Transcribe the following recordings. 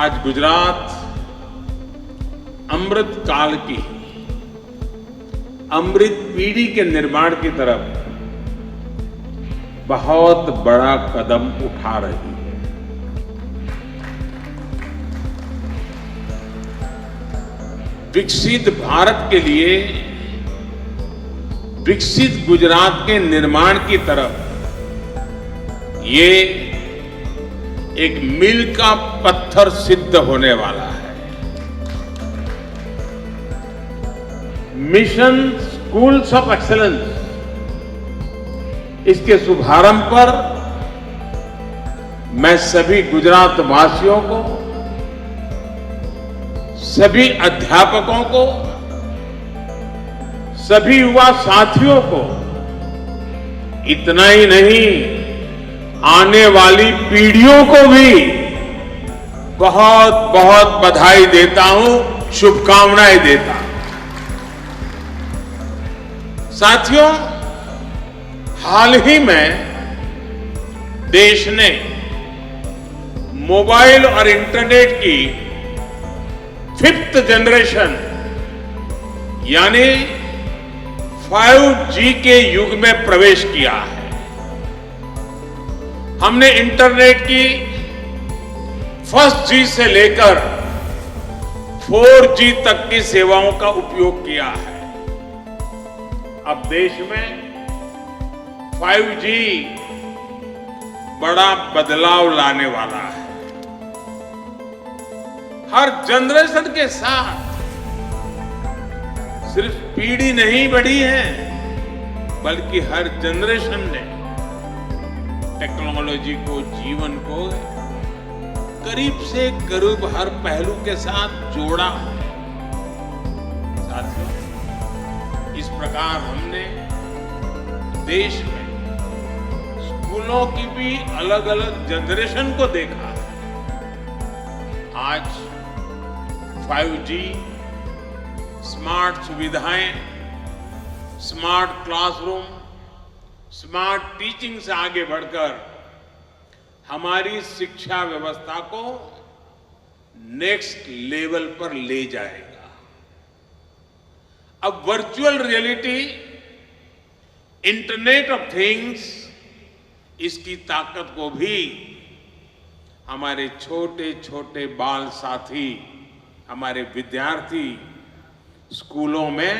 आज गुजरात अमृत काल की अमृत पीढ़ी के निर्माण की तरफ बहुत बड़ा कदम उठा रही है। विकसित भारत के लिए विकसित गुजरात के निर्माण की तरफ ये एक मील का पत्थर सिद्ध होने वाला है। मिशन स्कूल्स ऑफ एक्सीलेंस, इसके शुभारंभ पर मैं सभी गुजरात वासियों को, सभी अध्यापकों को, सभी युवा साथियों को, इतना ही नहीं आने वाली पीढ़ियों को भी बहुत बहुत बधाई देता हूं, शुभकामनाएं देता हूं। साथियों, हाल ही में देश ने मोबाइल और इंटरनेट की 5th जनरेशन यानी 5G के युग में प्रवेश किया है। हमने इंटरनेट की 1st G से लेकर 4G तक की सेवाओं का उपयोग किया है। अब देश में 5G बड़ा बदलाव लाने वाला है। हर जनरेशन के साथ सिर्फ पीढ़ी नहीं बढ़ी है, बल्कि हर जनरेशन ने टेक्नोलॉजी को, जीवन को करीब से करीब हर पहलू के साथ जोड़ा है। साथियों, इस प्रकार हमने देश में स्कूलों की भी अलग अलग जनरेशन को देखा है। आज 5G, स्मार्ट सुविधाएं, स्मार्ट क्लासरूम, स्मार्ट टीचिंग से आगे बढ़कर हमारी शिक्षा व्यवस्था को नेक्स्ट लेवल पर ले जाएगा। अब virtual reality, internet of things, इसकी ताकत को भी हमारे छोटे छोटे बाल साथी, हमारे विद्यार्थी स्कूलों में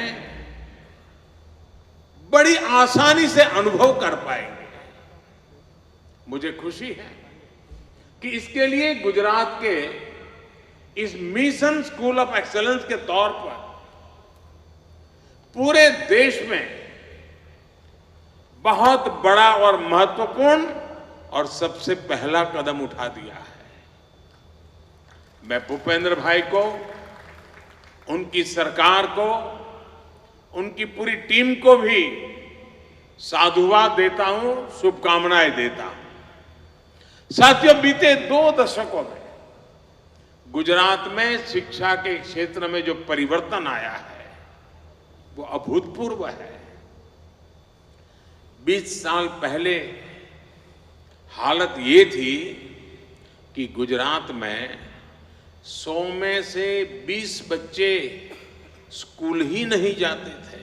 बड़ी आसानी से अनुभव कर पाएंगे। मुझे खुशी है कि इसके लिए गुजरात के इस मिशन स्कूल ऑफ एक्सीलेंस के तौर पर पूरे देश में बहुत बड़ा और महत्वपूर्ण और सबसे पहला कदम उठा दिया है। मैं भूपेंद्र भाई को, उनकी सरकार को, उनकी पूरी टीम को भी साधुवाद देता हूं, शुभकामनाएं देता हूं। साथियों, बीते 2 दशकों में गुजरात में शिक्षा के क्षेत्र में जो परिवर्तन आया है वो अभूतपूर्व है। 20 साल पहले हालत ये थी कि गुजरात में 100 में से 20 बच्चे स्कूल ही नहीं जाते थे,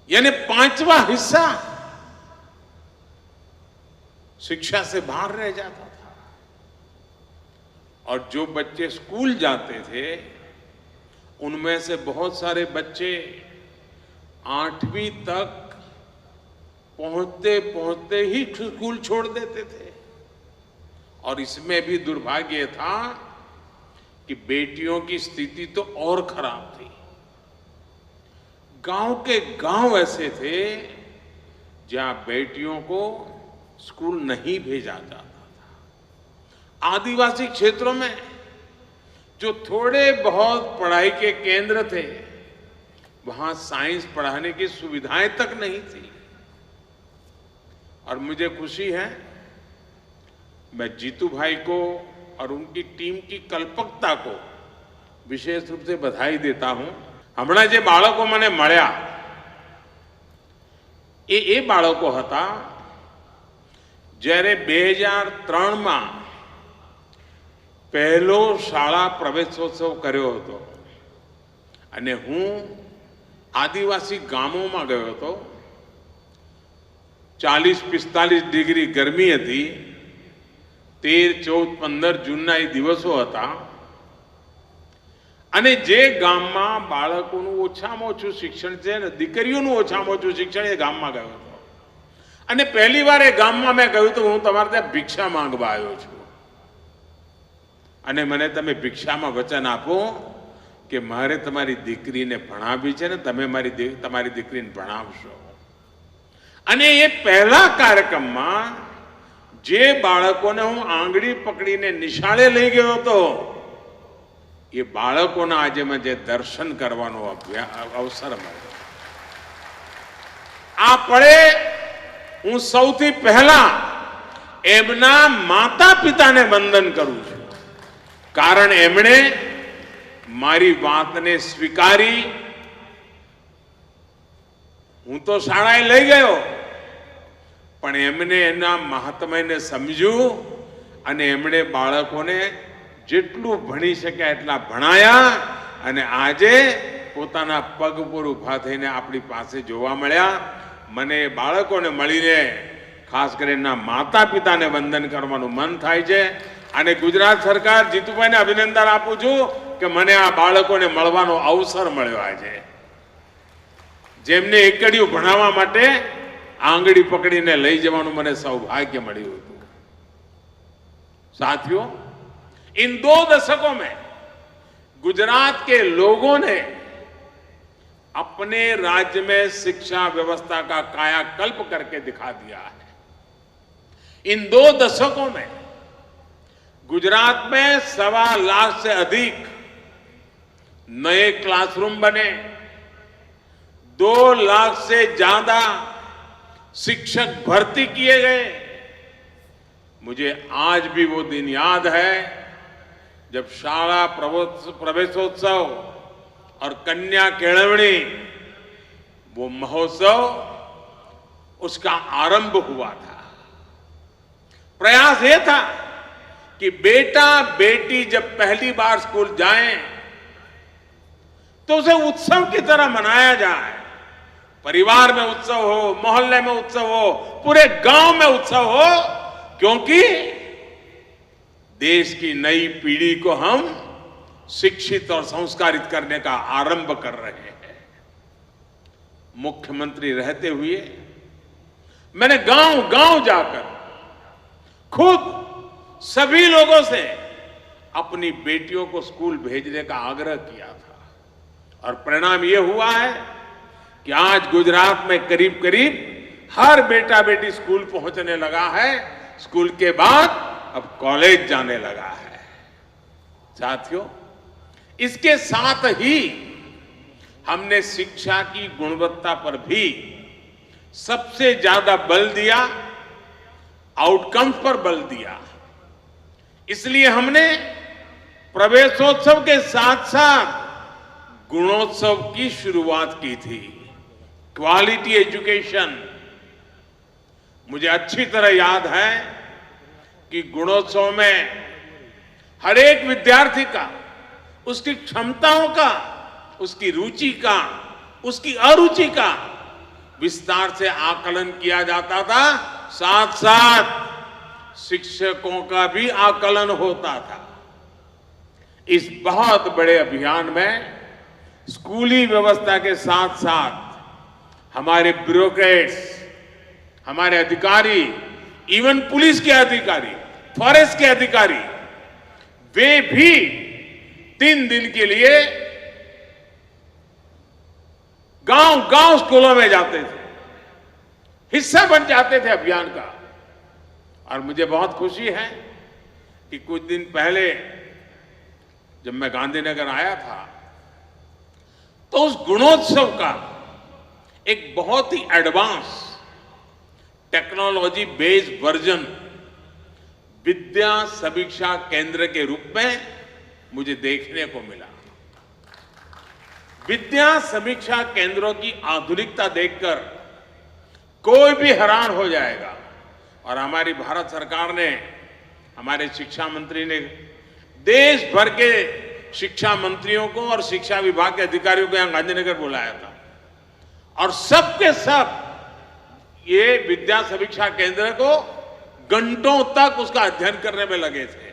यानी 5वां हिस्सा शिक्षा से बाहर रह जाता था। और जो बच्चे स्कूल जाते थे उनमें से बहुत सारे बच्चे 8वीं तक पहुंचते पहुंचते ही स्कूल छोड़ देते थे। और इसमें भी दुर्भाग्य था कि बेटियों की स्थिति तो और खराब थी। गांव के गांव ऐसे थे जहां बेटियों को स्कूल नहीं भेजा जाता था। आदिवासी क्षेत्रों में जो थोड़े बहुत पढ़ाई के केंद्र थे, वहां साइंस पढ़ाने की सुविधाएं तक नहीं थी। और मुझे खुशी है, मैं जीतू भाई को और उनकी टीम की कल्पकता को विशेष रूप से बधाई देता हूं। हमने जे बाळको मने मळ्या ए बाळको हता જ્યારે 2003 માં પહેલો શાળા પ્રવેશોત્સવ કર્યો હતો અને હું આદિવાસી ગામોમાં ગયો હતો. 40-45 ડિગ્રી ગરમી હતી. 13, 14, 15 જૂનના એ દિવસો હતા અને જે ગામમાં બાળકોનું ઓછામાં ઓછું શિક્ષણ છે ને દીકરીઓનું ઓછામાં ઓછું શિક્ષણ એ ગામમાં ગયો હતો અને પહેલી વાર એ ગામમાં મેં કહ્યું તો હું તમારે ત્યાં ભિક્ષા માંગવા આવ્યો છું અને મને તમે ભિક્ષામાં વચન આપો કે મારે તમારી દીકરીને ભણાવવી છે ને તમે તમારી દીકરીને ભણાવશો. અને એ પહેલા કાર્યક્રમમાં જે બાળકોને હું આંગળી પકડીને નિશાળે લઈ ગયો હતો એ બાળકોના આજે મને દર્શન કરવાનો અવસર મળ્યો. આ પળે હું સૌથી પહેલા એમના માતા પિતાને વંદન કરું છું, કારણ એમણે મારી વાતને સ્વીકારી. હું તો શાળાએ લઈ ગયો પણ એમને એના મહાત્મ્યને સમજ્યું અને એમણે બાળકોને જેટલું ભણી શક્યા એટલા ભણાયા અને આજે પોતાના પગ પર ઊભા થઈને આપણી પાસે જોવા મળ્યા. મને બાળકોને મળીને ખાસ કરીને માતા પિતાને વંદન કરવાનું મન થાય છે અને ગુજરાત સરકાર જીતુભાઈને અભિનંદન આપું છું કે મને આ બાળકોને મળવાનો અવસર મળ્યો આજે, જેમને એકડીયું ભણાવવા માટે આંગળી પકડીને લઈ જવાનું મને सौभाग्य મળ્યું હતું. साथियों, इन 2 दशकों में गुजरात के लोगों ने अपने राज्य में शिक्षा व्यवस्था का कायाकल्प करके दिखा दिया है. इन 2 दशकों में गुजरात में 1.25 लाख से अधिक नए क्लासरूम बने, 2 लाख से ज्यादा शिक्षक भर्ती किए गए. मुझे आज भी वो दिन याद है जब शाला प्रवेशोत्सव और कन्या केळवणी वो महोत्सव उसका आरंभ हुआ था. प्रयास ये था कि बेटा बेटी जब पहली बार स्कूल जाएं तो उसे उत्सव की तरह मनाया जाए. परिवार में उत्सव हो, मोहल्ले में उत्सव हो, पूरे गांव में उत्सव हो, क्योंकि देश की नई पीढ़ी को हम शिक्षित और संस्कारित करने का आरंभ कर रहे हैं. मुख्यमंत्री रहते हुए मैंने गांव गांव जाकर खुद सभी लोगों से अपनी बेटियों को स्कूल भेजने का आग्रह किया था और परिणाम यह हुआ है कि आज गुजरात में करीब करीब हर बेटा बेटी स्कूल पहुंचने लगा है. स्कूल के बाद अब कॉलेज जाने लगा है. साथियों, इसके साथ ही हमने शिक्षा की गुणवत्ता पर भी सबसे ज्यादा बल दिया, आउटकम्स पर बल दिया. इसलिए हमने प्रवेशोत्सव के साथ साथ गुणोत्सव की शुरुआत की थी. Quality education. मुझे अच्छी तरह याद है कि गुणोत्सव में हर एक विद्यार्थी का, उसकी क्षमताओं का, उसकी रुचि का, उसकी अरुचि का विस्तार से आकलन किया जाता था. साथ साथ शिक्षकों का भी आकलन होता था. इस बहुत बड़े अभियान में स्कूली व्यवस्था के साथ साथ हमारे ब्यूरोक्रेट्स, हमारे अधिकारी, इवन पुलिस के अधिकारी, फॉरेस्ट के अधिकारी, वे भी 3 दिन के लिए गांव गांव स्कूलों में जाते थे, हिस्सा बन जाते थे अभियान का. और मुझे बहुत खुशी है कि कुछ दिन पहले जब मैं गांधीनगर आया था तो उस गुणोत्सव का एक बहुत ही एडवांस टेक्नोलॉजी बेस्ड वर्जन विद्या समीक्षा केंद्र के रूप में मुझे देखने को मिला. विद्या समीक्षा केंद्रों की आधुनिकता देखकर कोई भी हैरान हो जाएगा. और हमारी भारत सरकार ने, हमारे शिक्षा मंत्री ने देश भर के शिक्षा मंत्रियों को और शिक्षा विभाग के अधिकारियों को यहां गांधीनगर बुलाया था और सबके सब ये विद्या समीक्षा केंद्र को घंटों तक उसका अध्ययन करने में लगे थे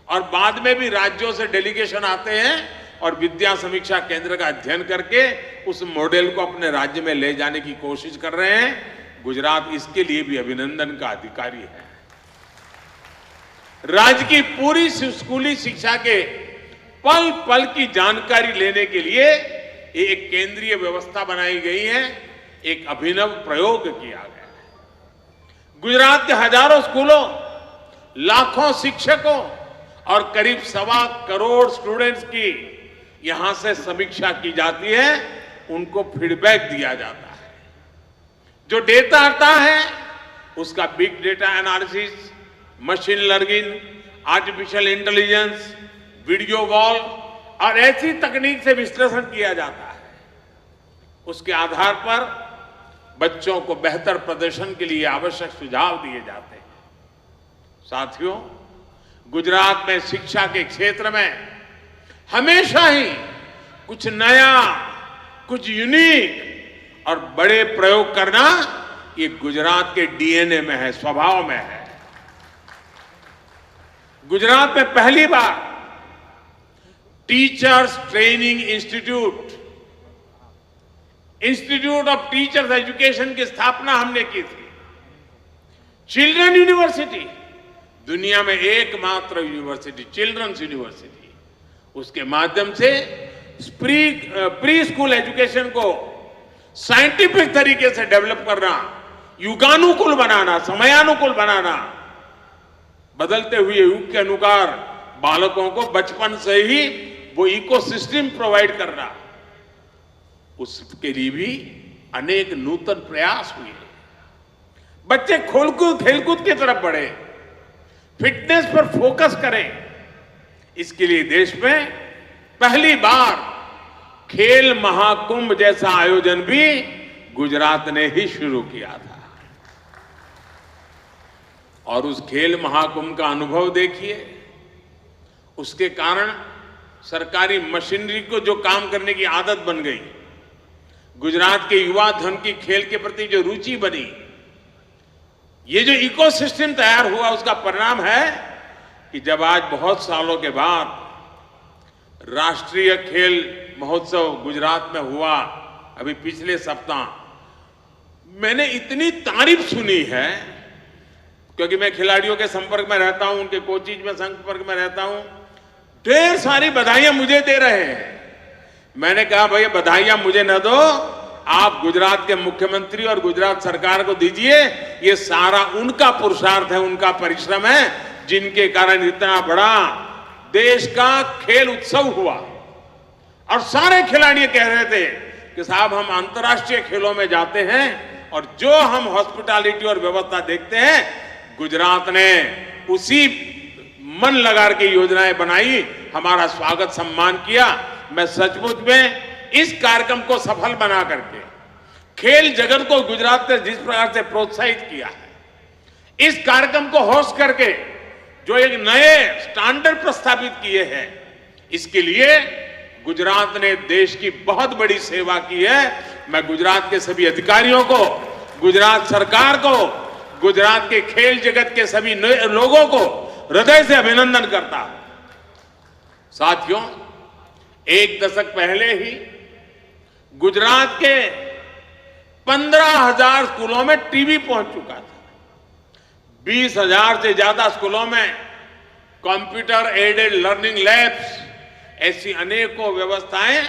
और बाद में भी राज्यों से डेलीगेशन आते हैं और विद्या समीक्षा केंद्र का अध्ययन करके उस मॉडल को अपने राज्य में ले जाने की कोशिश कर रहे हैं। गुजरात इसके लिए भी अभिनंदन का अधिकारी है। राज्य की पूरी स्कूली शिक्षा के पल पल की जानकारी लेने के लिए एक केंद्रीय व्यवस्था बनाई गई है, एक अभिनव प्रयोग किया गया है। गुजरात के हजारों स्कूलों, लाखों शिक्षकों और करीब 1.25 करोड़ स्टूडेंट्स की यहां से समीक्षा की जाती है, उनको फीडबैक दिया जाता है। जो डेटा आता है उसका big data analysis, machine learning, artificial intelligence, video wall और ऐसी तकनीक से विश्लेषण किया जाता है। उसके आधार पर बच्चों को बेहतर प्रदर्शन के लिए आवश्यक सुझाव दिए जाते हैं। साथियों, गुजरात में शिक्षा के क्षेत्र में हमेशा ही कुछ नया, कुछ यूनिक और बड़े प्रयोग करना ये गुजरात के डीएनए में है, स्वभाव में है। गुजरात में पहली बार teachers training institute of teachers education की स्थापना हमने की थी। चिल्ड्रन यूनिवर्सिटी, दुनिया में एकमात्र यूनिवर्सिटी, चिल्ड्रंस यूनिवर्सिटी, उसके माध्यम से प्री स्कूल एजुकेशन को साइंटिफिक तरीके से डेवलप करना, युगानुकूल बनाना, समयानुकूल बनाना, बदलते हुए युग के अनुसार बालकों को बचपन से ही वो इकोसिस्टम प्रोवाइड करना, उसके लिए भी अनेक नूतन प्रयास हुए। बच्चे खेलकूद की तरफ बढ़े, फिटनेस पर फोकस करें। इसके लिए देश में पहली बार खेल महाकुंभ जैसा आयोजन भी गुजरात ने ही शुरू किया था। और उस खेल महाकुंभ का अनुभव देखिए, उसके कारण सरकारी मशीनरी को जो काम करने की आदत बन गई, गुजरात के युवा धन की खेल के प्रति जो रुचि बनी, ये जो इकोसिस्टम तैयार हुआ, उसका परिणाम है कि जब आज बहुत सालों के बाद राष्ट्रीय खेल महोत्सव गुजरात में हुआ, अभी पिछले सप्ताह, मैंने इतनी तारीफ सुनी है, क्योंकि मैं खिलाड़ियों के संपर्क में रहता हूं, उनके कोचिज में संपर्क में रहता हूं, ढेर सारी बधाइयां मुझे दे रहे हैं। मैंने कहा भैया बधाइयां मुझे न दो, आप गुजरात के मुख्यमंत्री और गुजरात सरकार को दीजिए। ये सारा उनका पुरुषार्थ है, उनका परिश्रम है, जिनके कारण इतना बड़ा देश का खेल उत्सव हुआ। और सारे खिलाड़ी कह रहे थे कि साहब हम अंतर्राष्ट्रीय खेलों में जाते हैं और जो हम हॉस्पिटैलिटी और व्यवस्था देखते हैं, गुजरात ने उसी मन लगा के योजनाएं बनाई, हमारा स्वागत सम्मान किया। मैं सचमुच में इस कार्यक्रम को सफल बना करके खेल जगत को गुजरात ने जिस प्रकार से प्रोत्साहित किया है, इस कार्यक्रम को होस्ट करके जो एक नए स्टैंडर्ड प्रस्तावित किए हैं, इसके लिए गुजरात ने देश की बहुत बड़ी सेवा की है। मैं गुजरात के सभी अधिकारियों को, गुजरात सरकार को, गुजरात के खेल जगत के सभी लोगों को हृदय से अभिनंदन करता हूं। साथियों, एक दशक पहले ही गुजरात के 15,000 स्कूलों में टीवी पहुंच चुका था। 20,000 से ज्यादा स्कूलों में कंप्यूटर एडेड लर्निंग लैब्स, ऐसी अनेकों व्यवस्थाएं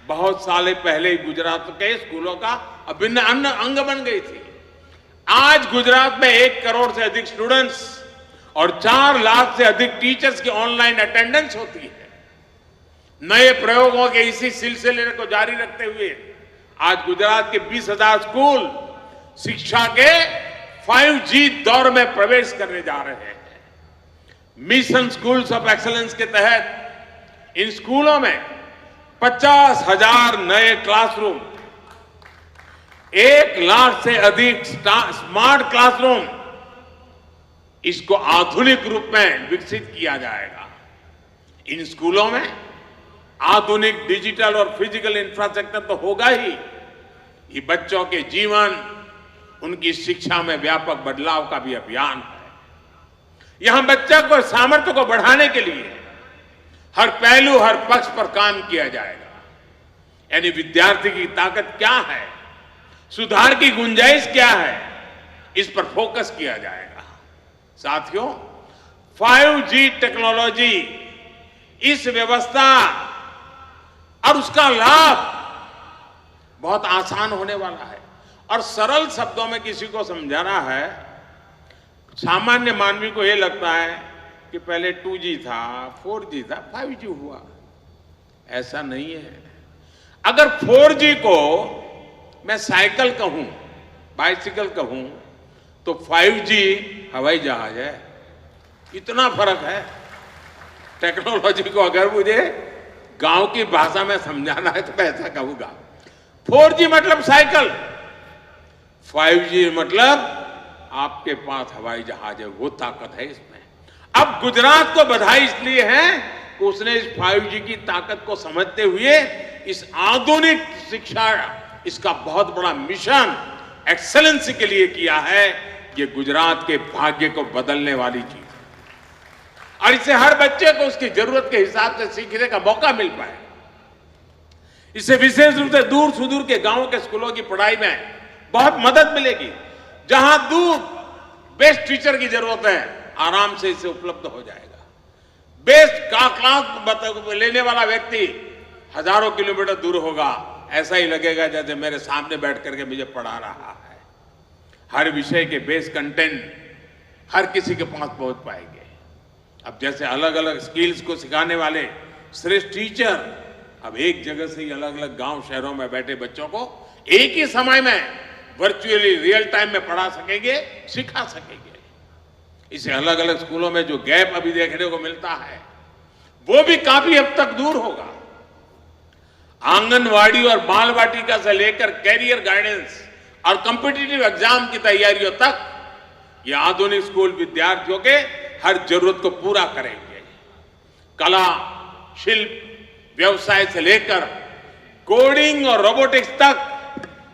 बहुत साल पहले गुजरात के स्कूलों का अभिन्न अंग बन गई थी। आज गुजरात में 1 करोड़ से अधिक स्टूडेंट्स और 4 लाख से अधिक टीचर्स की ऑनलाइन अटेंडेंस होती है। नए प्रयोगों के इसी सिलसिले को जारी रखते हुए आज गुजरात के 20,000 स्कूल शिक्षा के 5G दौर में प्रवेश करने जा रहे हैं। मिशन स्कूल्स ऑफ एक्सीलेंस के तहत इन स्कूलों में 50,000 नए क्लासरूम, 1 लाख से अधिक स्मार्ट क्लासरूम, इसको आधुनिक रूप में विकसित किया जाएगा। इन स्कूलों में आधुनिक डिजिटल और फिजिकल इंफ्रास्ट्रक्चर तो होगा ही, ये बच्चों के जीवन, उनकी शिक्षा में व्यापक बदलाव का भी अभियान है। यहां बच्चा को सामर्थ्य को बढ़ाने के लिए हर पहलू, हर पक्ष पर काम किया जाएगा। यानी विद्यार्थी की ताकत क्या है, सुधार की गुंजाइश क्या है, इस पर फोकस किया जाएगा। साथियों, 5G टेक्नोलॉजी, इस व्यवस्था और उसका लाभ बहुत आसान होने वाला है। और सरल शब्दों में किसी को समझाना है, सामान्य मानवी को यह लगता है कि पहले 2G था, 4G था, 5G हुआ। ऐसा नहीं है। अगर 4G को मैं साइकिल कहूं, बाइसिकल कहूं, तो 5G हवाई जहाज है। इतना फर्क है। टेक्नोलॉजी को अगर मुझे गांव की भाषा में समझाना है तो मैं ऐसा कहूंगा, 4G मतलब साइकिल, 5G मतलब आपके पास हवाई जहाज है, वो ताकत है इसमें। अब गुजरात को बधाई इसलिए है कि उसने इस 5G की ताकत को समझते हुए इस आधुनिक शिक्षा, इसका बहुत बड़ा मिशन एक्सेलेंसी के लिए किया है। ये गुजरात के भाग्य को बदलने वाली चीज है और इससे हर बच्चे को उसकी जरूरत के हिसाब से सीखने का मौका मिल पाए। इससे विशेष रूप से दूर सुदूर के गांवों के स्कूलों की पढ़ाई में बहुत मदद मिलेगी। जहां दूर बेस्ट टीचर की जरूरत है, आराम से इसे उपलब्ध हो जाएगा। बेस्ट का क्लास लेने वाला व्यक्ति हजारों किलोमीटर दूर होगा, ऐसा ही लगेगा जैसे मेरे सामने बैठ करके मुझे पढ़ा रहा है। हर विषय के बेस कंटेंट हर किसी के पास पहुंच पाएंगे। अब जैसे अलग अलग स्किल्स को सिखाने वाले श्रेष्ठ टीचर अब एक जगह से ही अलग अलग गांव शहरों में बैठे बच्चों को एक ही समय में वर्चुअली रियल टाइम में पढ़ा सकेंगे, सिखा सकेंगे। इसे अलग अलग स्कूलों में जो गैप अभी देखने को मिलता है वो भी काफी हद तक दूर होगा। आंगनवाड़ी और बाल वाटिका से लेकर कैरियर गाइडेंस और कॉम्पिटिटिव एग्जाम की तैयारियों तक ये आधुनिक स्कूल विद्यार्थियों के हर जरूरत को पूरा करेंगे। कला, शिल्प, व्यवसाय से लेकर कोडिंग और रोबोटिक्स तक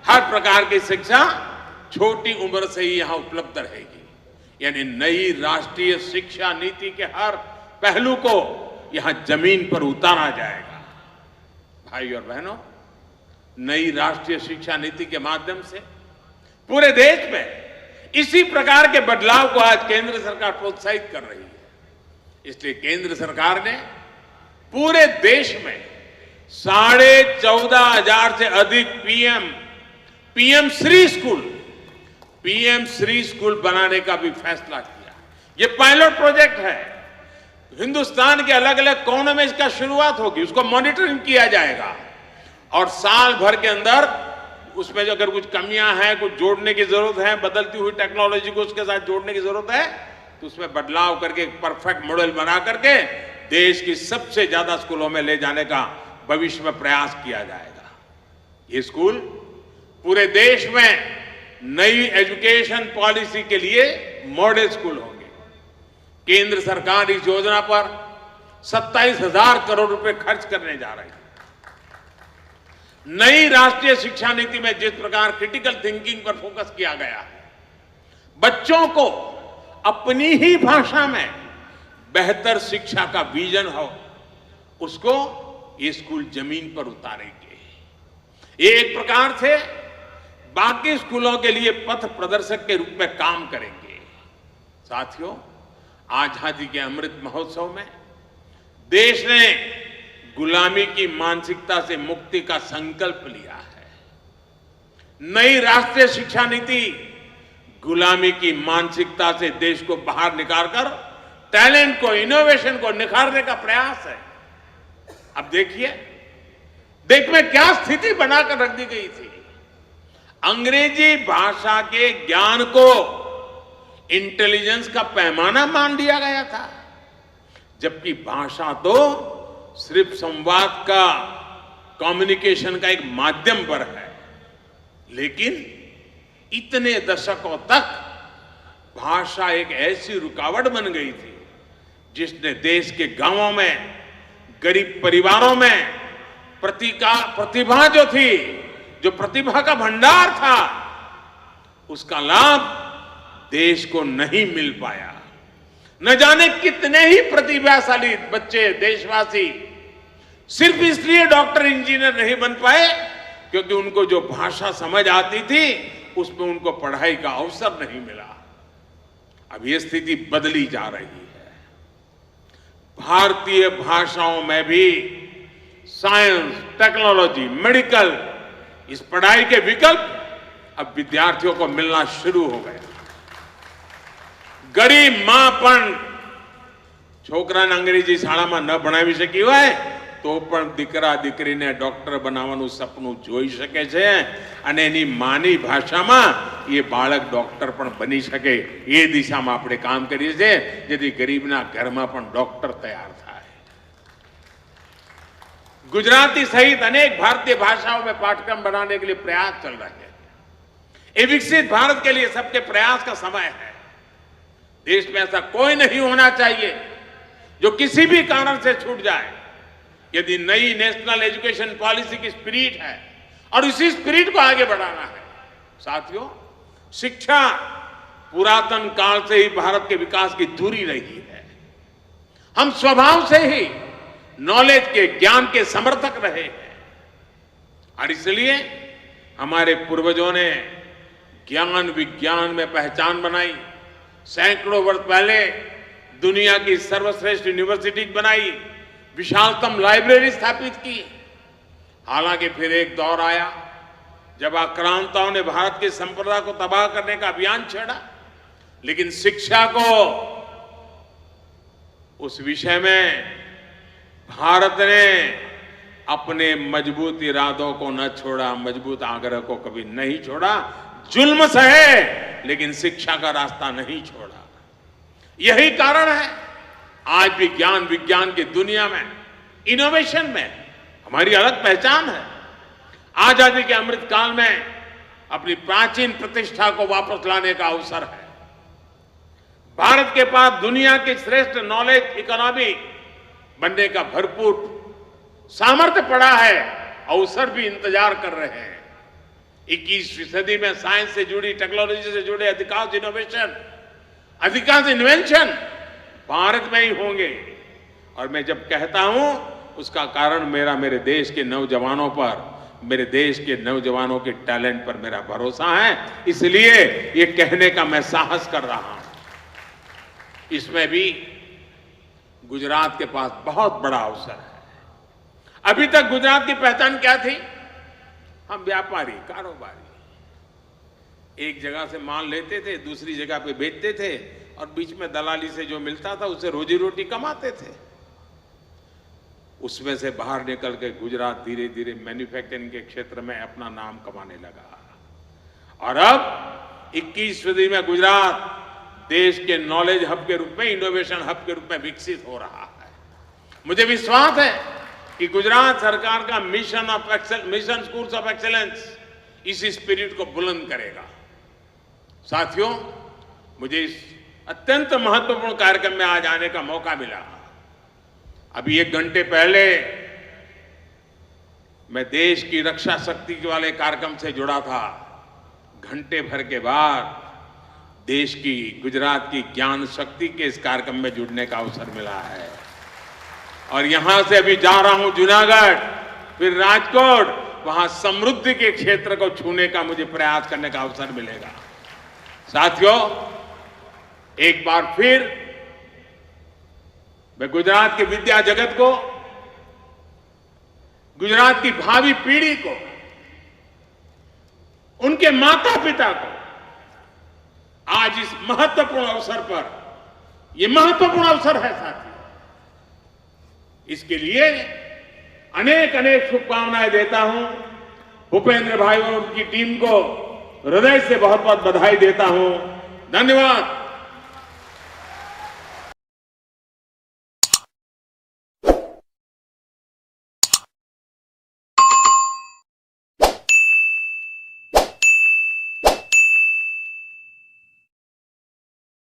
हर प्रकार की शिक्षा छोटी उम्र से ही यहां उपलब्ध रहेगी। यानी नई राष्ट्रीय शिक्षा नीति के हर पहलू को यहां जमीन पर उतारा जाएगा। भाई और बहनों, नई राष्ट्रीय शिक्षा नीति के माध्यम से पूरे देश में इसी प्रकार के बदलाव को आज केंद्र सरकार प्रोत्साहित कर रही है। इसलिए केंद्र सरकार ने पूरे देश में 14,500 से अधिक पीएम श्री स्कूल बनाने का भी फैसला किया। यह पायलट प्रोजेक्ट है। हिंदुस्तान के अलग अलग कोनों में इसका शुरुआत होगी, उसको मॉनिटरिंग किया जाएगा और साल भर के अंदर उसमें जो अगर कुछ कमियां हैं, कुछ जोड़ने की जरूरत है, बदलती हुई टेक्नोलॉजी को उसके साथ जोड़ने की जरूरत है, तो उसमें बदलाव करके एक परफेक्ट मॉडल बना करके देश की सबसे ज्यादा स्कूलों में ले जाने का भविष्य में प्रयास किया जाएगा। ये स्कूल पूरे देश में नई एजुकेशन पॉलिसी के लिए मॉडल स्कूल होंगे। केंद्र सरकार इस योजना पर 27,000 करोड़ रुपए खर्च करने जा रही है। नई राष्ट्रीय शिक्षा नीति में जिस प्रकार क्रिटिकल थिंकिंग पर फोकस किया गया है, बच्चों को अपनी ही भाषा में बेहतर शिक्षा का विजन हो, उसको ये स्कूल जमीन पर उतारेंगे। ये एक प्रकार से बाकी स्कूलों के लिए पथ प्रदर्शक के रूप में काम करेंगे। साथियों, आजादी के अमृत महोत्सव में देश ने गुलामी की मानसिकता से मुक्ति का संकल्प लिया है। नई राष्ट्रीय शिक्षा नीति गुलामी की मानसिकता से देश को बाहर निकालकर टैलेंट को, इनोवेशन को निखारने का प्रयास है। अब देखिए, देश में क्या स्थिति बनाकर रख दी गई थी। अंग्रेजी भाषा के ज्ञान को इंटेलिजेंस का पैमाना मान लिया गया था, जबकि भाषा तो सिर्फ संवाद का, कम्युनिकेशन का एक माध्यम पर है। लेकिन इतने दशकों तक भाषा एक ऐसी रुकावट बन गई थी जिसने देश के गांवों में गरीब परिवारों में प्रतिभा जो थी, जो प्रतिभा का भंडार था, उसका लाभ देश को नहीं मिल पाया। न जाने कितने ही प्रतिभाशाली बच्चे, देशवासी सिर्फ इसलिए डॉक्टर इंजीनियर नहीं बन पाए क्योंकि उनको जो भाषा समझ आती थी उसमें उनको पढ़ाई का अवसर नहीं मिला। अब ये स्थिति बदली जा रही है। भारतीय भाषाओं में भी साइंस, टेक्नोलॉजी, मेडिकल, इस पढ़ाई के विकल्प अब विद्यार्थियों को मिलना शुरू हो गए। गरीब मां पण छोकराने अंग्रेजी शाळाમાં ન ભણાવી શકી હોય તો પણ દીકરા દીકરીને ડોક્ટર બનાવવાનું સપનું જોઈ શકે છે અને એની માની ભાષામાં એ બાળક ડોક્ટર પણ બની શકે એ દિશામાં આપણે કામ કરીએ છીએ જેથી ગરીબના ઘરમાં પણ ડોક્ટર તૈયાર થાય। गुजराती सहित अनेक भारतीय भाषाओं में पाठ्यक्रम बनाने के लिए प्रयास चल रहे हैं। ये विकसित भारत के लिए सबके प्रयास का समय है। देश में ऐसा कोई नहीं होना चाहिए जो किसी भी कारण से छूट जाए। यदि नई नेशनल एजुकेशन पॉलिसी की स्पिरिट है और इसी स्पिरिट को आगे बढ़ाना है। साथियों, शिक्षा पुरातन काल से ही भारत के विकास की धुरी रही है। हम स्वभाव से ही नॉलेज के, ज्ञान के समर्थक रहे हैं और इसलिए हमारे पूर्वजों ने ज्ञान विज्ञान में पहचान बनाई। सैकड़ों वर्ष पहले दुनिया की सर्वश्रेष्ठ यूनिवर्सिटी बनाई, विशालतम लाइब्रेरी स्थापित की। हालांकि फिर एक दौर आया जब आक्रांताओं ने भारत की संप्रदा को तबाह करने का अभियान छेड़ा, लेकिन शिक्षा को उस विषय में भारत ने अपने मजबूत इरादों को न छोड़ा, मजबूत आग्रह को कभी नहीं छोड़ा। जुल्म सहे लेकिन शिक्षा का रास्ता नहीं छोड़ा। यही कारण है आज भी ज्ञान विज्ञान की दुनिया में, इनोवेशन में हमारी अलग पहचान है। आजादी के अमृत काल में अपनी प्राचीन प्रतिष्ठा को वापस लाने का अवसर है। भारत के पास दुनिया की श्रेष्ठ नॉलेज इकोनॉमी बनने का भरपूर सामर्थ्य पड़ा है, अवसर भी इंतजार कर रहे हैं। 21वीं सदी में साइंस से जुड़ी, टेक्नोलॉजी से जुड़े अधिकांश इनोवेशन, अधिकांश इन्वेंशन भारत में ही होंगे। और मैं जब कहता हूं उसका कारण मेरे देश के नौजवानों पर, मेरे देश के नौजवानों के टैलेंट पर मेरा भरोसा है, इसलिए ये कहने का मैं साहस कर रहा हूं। इसमें भी गुजरात के पास बहुत बड़ा अवसर है। अभी तक गुजरात की पहचान क्या थी? हम व्यापारी, कारोबारी, एक जगह से माल लेते थे, दूसरी जगह पे बेचते थे और बीच में दलाली से जो मिलता था उससे रोजी रोटी कमाते थे। उसमें से बाहर निकल के गुजरात धीरे धीरे मैन्युफैक्चरिंग के क्षेत्र में अपना नाम कमाने लगा और अब 21वीं सदी में गुजरात देश के नॉलेज हब के रूप में, इनोवेशन हब के रूप में विकसित हो रहा है। मुझे विश्वास है कि गुजरात सरकार का मिशन स्कूल्स ऑफ एक्सेलेंस इसी स्पिरिट को बुलंद करेगा। साथियों, मुझे इस अत्यंत महत्वपूर्ण कार्यक्रम में आज आने का मौका मिला। अभी 1 घंटे पहले मैं देश की रक्षा शक्ति वाले कार्यक्रम से जुड़ा था। घंटे भर के बाद देश की, गुजरात की ज्ञान शक्ति के इस कार्यक्रम में जुड़ने का अवसर मिला है और यहां से अभी जा रहा हूं जूनागढ़, फिर राजकोट, वहां समृद्धि के क्षेत्र को छूने का मुझे प्रयास करने का अवसर मिलेगा। साथियों, एक बार फिर मैं गुजरात के विद्या जगत को, गुजरात की भावी पीढ़ी को, उनके माता पिता को आज इस महत्वपूर्ण अवसर पर, यह महत्वपूर्ण अवसर है साथियों, इसके लिए अनेक अनेक शुभकामनाएं देता हूं। भूपेंद्र भाई और उनकी टीम को हृदय से बहुत बहुत बधाई देता हूं। धन्यवाद।